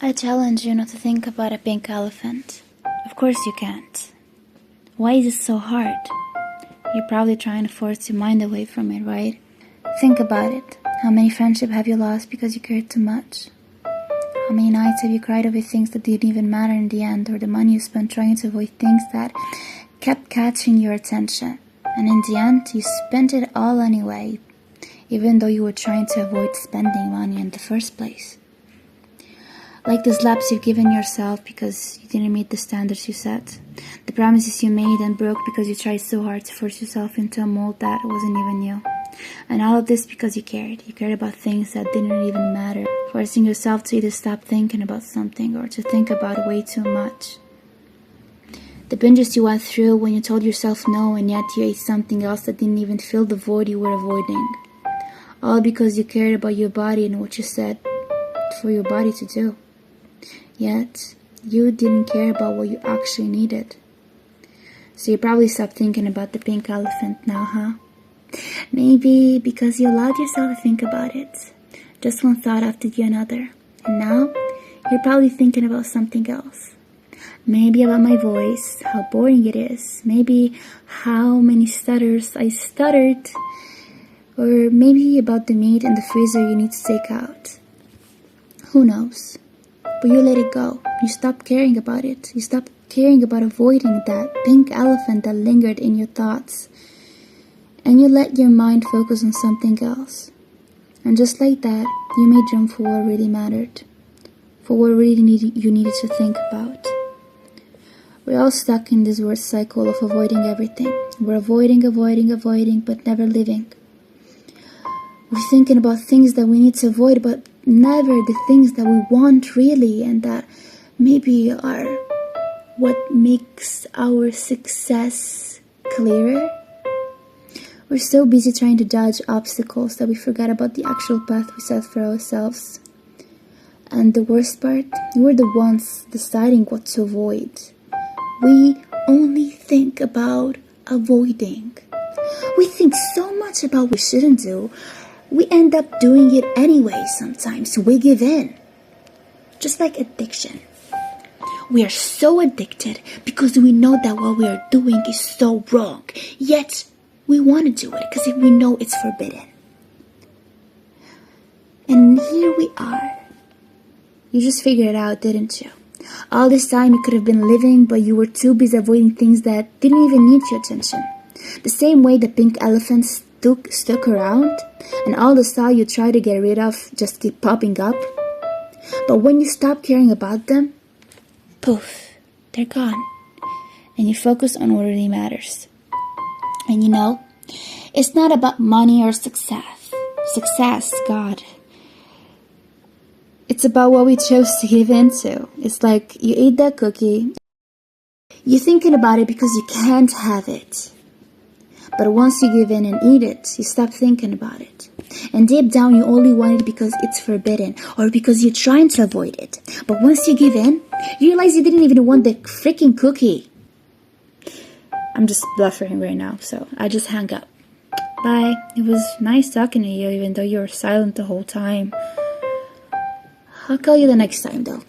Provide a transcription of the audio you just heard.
I challenge you not to think about a pink elephant. Of course you can't. Why is it so hard? You're probably trying to force your mind away from it, right? Think about it. How many friendships have you lost because you cared too much? How many nights have you cried over things that didn't even matter in the end, or the money you spent trying to avoid things that kept catching your attention? And in the end, you spent it all anyway, even though you were trying to avoid spending money in the first place. Like the slaps you've given yourself because you didn't meet the standards you set. The promises you made and broke because you tried so hard to force yourself into a mold that wasn't even you. And all of this because you cared. You cared about things that didn't even matter. Forcing yourself to either stop thinking about something or to think about it way too much. The binges you went through when you told yourself no and yet you ate something else that didn't even fill the void you were avoiding. All because you cared about your body and what you said for your body to do. Yet, you didn't care about what you actually needed. So you probably stopped thinking about the pink elephant now, huh? Maybe because you allowed yourself to think about it. Just one thought after the another. And now, you're probably thinking about something else. Maybe about my voice, how boring it is. Maybe how many stutters I stuttered. Or maybe about the meat in the freezer you need to take out. Who knows? But you let it go. You stopped caring about it. You stopped caring about avoiding that pink elephant that lingered in your thoughts. And you let your mind focus on something else. And just like that, you made room for what really mattered. For what really you needed to think about. We're all stuck in this word cycle of avoiding everything. We're avoiding, but never living. We're thinking about things that we need to avoid, but never the things that we want really, and that maybe are what makes our success clearer. We're so busy trying to dodge obstacles that we forget about the actual path we set for ourselves. And the worst part, we're the ones deciding what to avoid. We only think about avoiding. We think so much about what we shouldn't do. We end up doing it anyway sometimes. We give in. Just like addiction. We are so addicted because we know that what we are doing is so wrong. Yet, we want to do it because we know it's forbidden. And here we are. You just figured it out, didn't you? All this time you could have been living, but you were too busy avoiding things that didn't even need your attention. The same way the pink elephants stuck around, and all the style you try to get rid of just keep popping up. But when you stop caring about them, poof, they're gone. And you focus on what really matters. And you know, it's not about money or success. Success, God. It's about what we chose to give into. It's like you ate that cookie. You're thinking about it because you can't have it. But once you give in and eat it, you stop thinking about it. And deep down, you only want it because it's forbidden or because you're trying to avoid it. But once you give in, you realize you didn't even want the freaking cookie. I'm just bluffing right now, so I just hang up. Bye. It was nice talking to you, even though you were silent the whole time. I'll call you the next time, though.